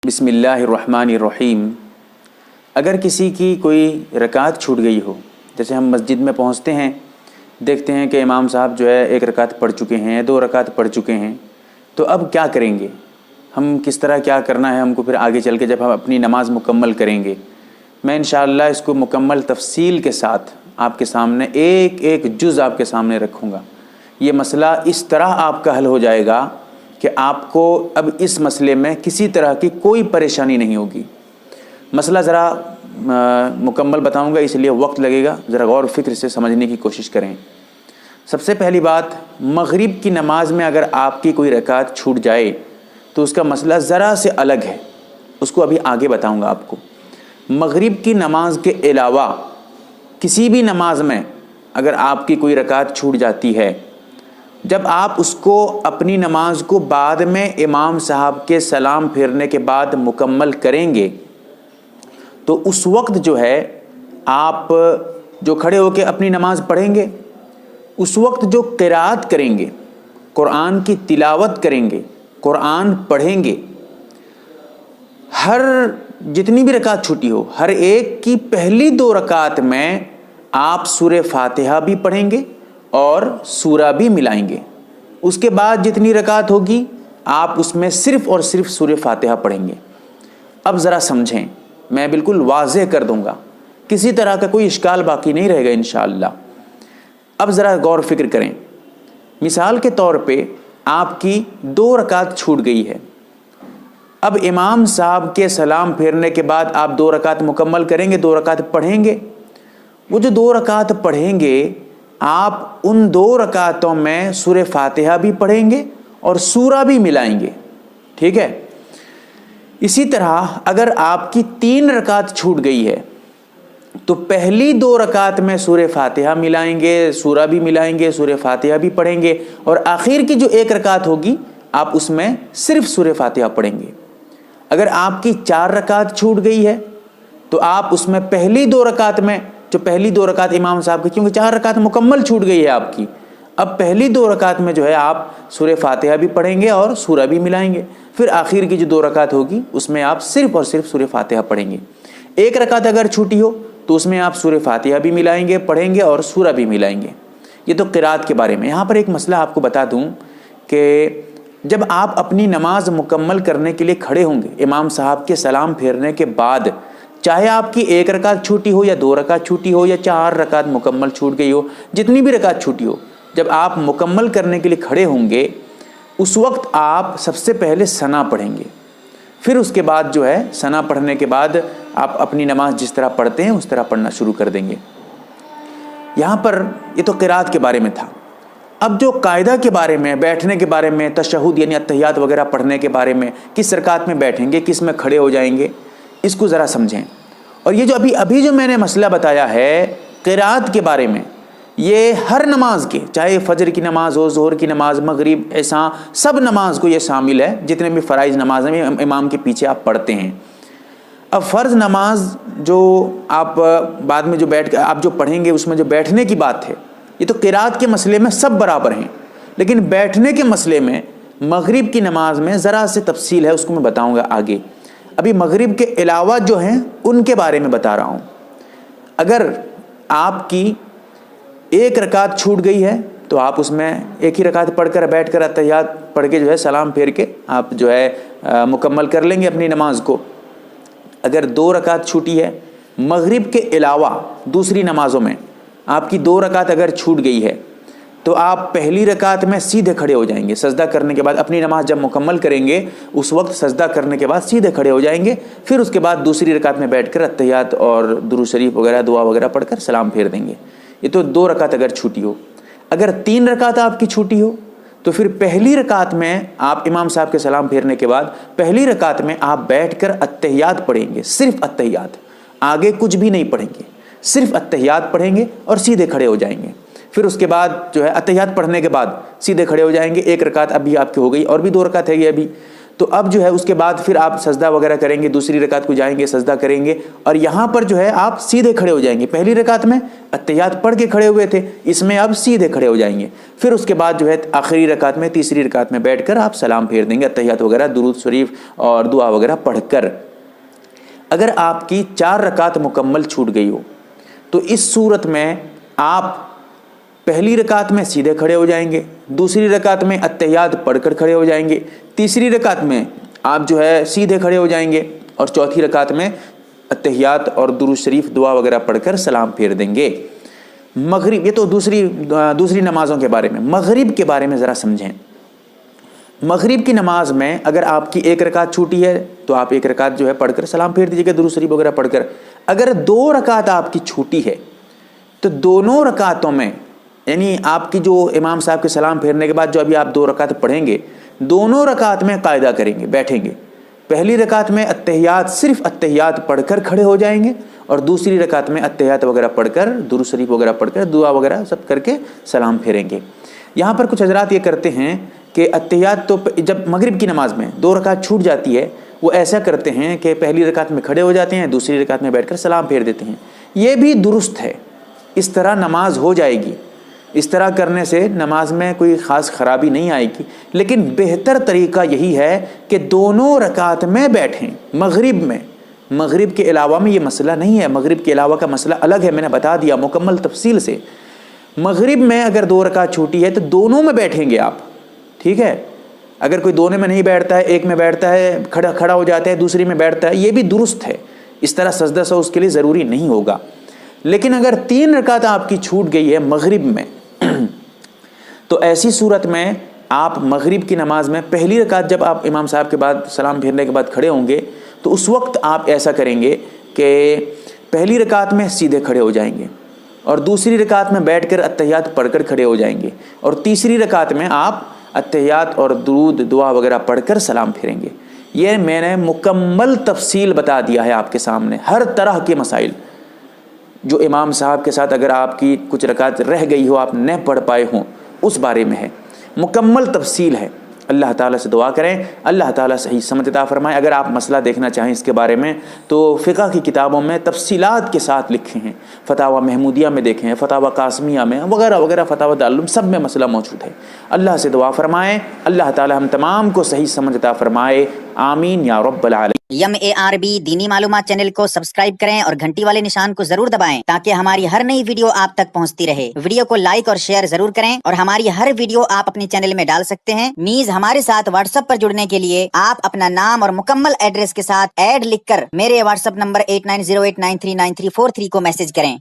بسم اللہ الرحمن الرحیم۔ اگر کسی کی کوئی رکعت چھوٹ گئی ہو، جیسے ہم مسجد میں پہنچتے ہیں، دیکھتے ہیں کہ امام صاحب جو ہے ایک رکعت پڑھ چکے ہیں، دو رکعت پڑھ چکے ہیں، تو اب کیا کریں گے؟ ہم کس طرح کیا کرنا ہے ہم کو پھر آگے چل کے جب ہم اپنی نماز مکمل کریں گے؟ میں انشاءاللہ اس کو مکمل تفصیل کے ساتھ آپ کے سامنے ایک ایک جز آپ کے سامنے رکھوں گا۔ یہ مسئلہ اس طرح آپ کا حل ہو جائے گا کہ آپ کو اب اس مسئلے میں کسی طرح کی کوئی پریشانی نہیں ہوگی۔ مسئلہ ذرا مکمل بتاؤں گا، اس لیے وقت لگے گا، ذرا غور و فکر سے سمجھنے کی کوشش کریں۔ سب سے پہلی بات، مغرب کی نماز میں اگر آپ کی کوئی رکعت چھوٹ جائے تو اس کا مسئلہ ذرا سے الگ ہے، اس کو ابھی آگے بتاؤں گا آپ کو۔ مغرب کی نماز کے علاوہ کسی بھی نماز میں اگر آپ کی کوئی رکعت چھوٹ جاتی ہے، جب آپ اس کو اپنی نماز کو بعد میں امام صاحب کے سلام پھیرنے کے بعد مکمل کریں گے تو اس وقت جو ہے آپ جو کھڑے ہو کے اپنی نماز پڑھیں گے، اس وقت جو قرات کریں گے، قرآن کی تلاوت کریں گے، قرآن پڑھیں گے، ہر جتنی بھی رکعت چھوٹی ہو، ہر ایک کی پہلی دو رکعت میں آپ سورہ فاتحہ بھی پڑھیں گے اور سورہ بھی ملائیں گے۔ اس کے بعد جتنی رکعت ہوگی آپ اس میں صرف اور صرف سورہ فاتحہ پڑھیں گے۔ اب ذرا سمجھیں، میں بالکل واضح کر دوں گا، کسی طرح کا کوئی اشکال باقی نہیں رہے گا انشاءاللہ۔ اب ذرا غور و فکر کریں۔ مثال کے طور پہ آپ کی دو رکعت چھوٹ گئی ہے، اب امام صاحب کے سلام پھیرنے کے بعد آپ دو رکعت مکمل کریں گے، دو رکعت پڑھیں گے۔ وہ جو دو رکعت پڑھیں گے آپ ان دو رکعتوں میں سورہ فاتحہ بھی پڑھیں گے اور سورہ بھی ملائیں گے، ٹھیک ہے؟ اسی طرح اگر آپ کی تین رکعت چھوٹ گئی ہے تو پہلی دو رکعت میں سورہ فاتحہ ملائیں گے، سورہ بھی ملائیں گے، سورہ فاتحہ بھی پڑھیں گے، اور آخر کی جو ایک رکعت ہوگی آپ اس میں صرف سورہ فاتحہ پڑھیں گے۔ اگر آپ کی چار رکعت چھوٹ گئی ہے تو آپ اس میں پہلی دو رکعت میں، جو پہلی دو رکعت امام صاحب کی، کیونکہ چار رکعت مکمل چھوٹ گئی ہے آپ کی، اب پہلی دو رکعت میں جو ہے آپ سورہ فاتحہ بھی پڑھیں گے اور سورہ بھی ملائیں گے، پھر آخر کی جو دو رکعت ہوگی اس میں آپ صرف اور صرف سورہ فاتحہ پڑھیں گے۔ ایک رکعت اگر چھوٹی ہو تو اس میں آپ سورہ فاتحہ بھی ملائیں گے، پڑھیں گے اور سورہ بھی ملائیں گے۔ یہ تو قرات کے بارے میں۔ یہاں پر ایک مسئلہ آپ کو بتا دوں کہ جب آپ اپنی نماز مکمل کرنے کے لیے کھڑے ہوں گے امام صاحب کے سلام پھیرنے کے بعد، چاہے آپ کی ایک رکعت چھوٹی ہو یا دو رکعت چھوٹی ہو یا چار رکعت مکمل چھوٹ گئی ہو، جتنی بھی رکعت چھوٹی ہو، جب آپ مکمل کرنے کے لیے کھڑے ہوں گے اس وقت آپ سب سے پہلے ثنا پڑھیں گے، پھر اس کے بعد جو ہے ثنا پڑھنے کے بعد آپ اپنی نماز جس طرح پڑھتے ہیں اس طرح پڑھنا شروع کر دیں گے۔ یہاں پر یہ تو قرات کے بارے میں تھا۔ اب جو قاعدہ کے بارے میں، بیٹھنے کے بارے میں، تشہد یعنی اتحیات وغیرہ پڑھنے کے بارے میں، کس رکعت میں بیٹھیں گے، کس میں کھڑے ہو جائیں گے، اس کو ذرا سمجھیں۔ اور یہ جو ابھی جو میں نے مسئلہ بتایا ہے قرات کے بارے میں، یہ ہر نماز کے، چاہے فجر کی نماز ہو، ظہر کی نماز، مغرب، عشاء، سب نماز کو یہ شامل ہے، جتنے بھی فرائض نمازیں میں امام کے پیچھے آپ پڑھتے ہیں۔ اب فرض نماز جو آپ بعد میں جو بیٹھ کے آپ جو پڑھیں گے اس میں جو بیٹھنے کی بات ہے، یہ تو قرات کے مسئلے میں سب برابر ہیں، لیکن بیٹھنے کے مسئلے میں مغرب کی نماز میں ذرا سے تفصیل ہے، اس کو میں بتاؤں گا آگے۔ ابھی مغرب کے علاوہ جو ہیں ان کے بارے میں بتا رہا ہوں۔ اگر آپ کی ایک رکعت چھوٹ گئی ہے تو آپ اس میں ایک ہی رکعت پڑھ کر بیٹھ کر اتحیات پڑھ کے جو ہے سلام پھیر کے آپ جو ہے مکمل کر لیں گے اپنی نماز کو۔ اگر دو رکعت چھوٹی ہے مغرب کے علاوہ دوسری نمازوں میں، آپ کی دو رکعت اگر چھوٹ گئی ہے تو آپ پہلی رکعت میں سیدھے کھڑے ہو جائیں گے، سجدہ کرنے کے بعد اپنی نماز جب مکمل کریں گے اس وقت سجدہ کرنے کے بعد سیدھے کھڑے ہو جائیں گے، پھر اس کے بعد دوسری رکعت میں بیٹھ کر اتحیات اور درود شریف وغیرہ دعا وغیرہ پڑھ کر سلام پھیر دیں گے۔ یہ تو دو رکعت اگر چھوٹی ہو۔ اگر تین رکعت آپ کی چھوٹی ہو تو پھر پہلی رکعت میں آپ امام صاحب کے سلام پھیرنے کے بعد پہلی رکعت میں آپ بیٹھ کر اتحیات پڑھیں گے، صرف اتحیات، آگے کچھ بھی نہیں پڑھیں گے، صرف اتحیات پڑھیں گے اور سیدھے کھڑے ہو جائیں گے۔ پھر اس کے بعد جو ہے اتحیات پڑھنے کے بعد سیدھے کھڑے ہو جائیں گے، ایک رکعت ابھی آپ کی ہو گئی اور بھی دو رکعت ہے یہ ابھی، تو اب جو ہے اس کے بعد پھر آپ سجدہ وغیرہ کریں گے، دوسری رکعت کو جائیں گے، سجدہ کریں گے، اور یہاں پر جو ہے آپ سیدھے کھڑے ہو جائیں گے۔ پہلی رکعت میں اتحیات پڑھ کے کھڑے ہوئے تھے، اس میں اب سیدھے کھڑے ہو جائیں گے۔ پھر اس کے بعد جو ہے آخری رکعت میں، تیسری رکعت میں بیٹھ کر آپ سلام پھیر دیں گے، اتحیات وغیرہ، درود شریف اور دعا وغیرہ پڑھ کر۔ اگر آپ کی 4 رکعت مکمل چھوٹ گئی ہو تو اس صورت میں آپ پہلی رکعت میں سیدھے کھڑے ہو جائیں گے، دوسری رکعت میں اتحیات پڑھ کر کھڑے ہو جائیں گے، تیسری رکعت میں آپ جو ہے سیدھے کھڑے ہو جائیں گے، اور چوتھی رکعت میں اتحیات اور درود شریف دعا وغیرہ پڑھ کر سلام پھیر دیں گے۔ مغرب، یہ تو دوسری نمازوں کے بارے میں۔ مغرب کے بارے میں ذرا سمجھیں۔ مغرب کی نماز میں اگر آپ کی 1 رکعت چھوٹی ہے تو آپ 1 رکعت جو ہے پڑھ کر سلام پھیر دیجیے گا، درود شریف وغیرہ پڑھ کر۔ اگر 2 رکعت آپ کی چھوٹی ہے تو دونوں رکعتوں میں، یعنی آپ کی جو امام صاحب کے سلام پھیرنے کے بعد جو ابھی آپ 2 رکعت پڑھیں گے، دونوں رکعت میں قاعدہ کریں گے، بیٹھیں گے۔ پہلی رکعت میں اتحیات، صرف اتحیات پڑھ کر کھڑے ہو جائیں گے، اور دوسری رکعت میں اتحیات وغیرہ پڑھ کر، درود شریف وغیرہ پڑھ کر، دعا وغیرہ سب کر کے سلام پھیریں گے۔ یہاں پر کچھ حضرات یہ کرتے ہیں کہ اتحیات تو جب مغرب کی نماز میں 2 رکعت چھوٹ جاتی ہے، وہ ایسا کرتے ہیں کہ پہلی رکعت میں کھڑے ہو جاتے ہیں، دوسری رکعت میں بیٹھ کر سلام پھیر دیتے ہیں۔ یہ بھی درست ہے، اس طرح نماز ہو جائے گی، اس طرح کرنے سے نماز میں کوئی خاص خرابی نہیں آئے گی، لیکن بہتر طریقہ یہی ہے کہ دونوں رکعت میں بیٹھیں۔ مغرب میں، مغرب کے علاوہ میں یہ مسئلہ نہیں ہے، مغرب کے علاوہ کا مسئلہ الگ ہے، میں نے بتا دیا مکمل تفصیل سے۔ مغرب میں اگر 2 رکعت چھوٹی ہے تو دونوں میں بیٹھیں گے آپ، ٹھیک ہے؟ اگر کوئی دونوں میں نہیں بیٹھتا ہے، ایک میں بیٹھتا ہے، کھڑا ہو جاتا ہے، دوسری میں بیٹھتا ہے، یہ بھی درست ہے، اس طرح سجدہ سو اس کے لیے ضروری نہیں ہوگا۔ لیکن اگر 3 رکعت آپ کی چھوٹ گئی ہے مغرب میں تو ایسی صورت میں آپ مغرب کی نماز میں پہلی رکعت جب آپ امام صاحب کے بعد سلام پھیرنے کے بعد کھڑے ہوں گے تو اس وقت آپ ایسا کریں گے کہ پہلی رکعت میں سیدھے کھڑے ہو جائیں گے، اور دوسری رکعت میں بیٹھ کر اتحیات پڑھ کر کھڑے ہو جائیں گے، اور تیسری رکعت میں آپ اتحیات اور درود دعا وغیرہ پڑھ کر سلام پھیریں گے۔ یہ میں نے مکمل تفصیل بتا دیا ہے آپ کے سامنے، ہر طرح کے مسائل جو امام صاحب کے ساتھ اگر آپ کی کچھ رکعت رہ گئی ہو، آپ نہ پڑھ پائے ہوں، اس بارے میں ہے، مکمل تفصیل ہے۔ اللہ تعالیٰ سے دعا کریں اللہ تعالیٰ صحیح سمجھ عطا فرمائے۔ اگر آپ مسئلہ دیکھنا چاہیں اس کے بارے میں تو فقہ کی کتابوں میں تفصیلات کے ساتھ لکھے ہیں، فتاوی محمودیہ میں دیکھیں، فتاوی قاسمیہ میں وغیرہ وغیرہ، فتاوی دارالعلوم، سب میں مسئلہ موجود ہے۔ اللہ سے دعا فرمائیں اللہ تعالیٰ ہم تمام کو صحیح سمجھ عطا فرمائے، آمین یا رب العالمین۔ MARB دینی معلومات چینل کو سبسکرائب کریں اور گھنٹی والے نشان کو ضرور دبائیں تاکہ ہماری ہر نئی ویڈیو آپ تک پہنچتی رہے۔ ویڈیو کو لائک اور شیئر ضرور کریں، اور ہماری ہر ویڈیو آپ اپنے چینل میں ڈال سکتے ہیں۔ نیز ہمارے ساتھ واٹس ایپ پر جڑنے کے لیے آپ اپنا نام اور مکمل ایڈریس کے ساتھ ایڈ لکھ کر میرے واٹس ایپ نمبر 8908939343 کو میسج کریں۔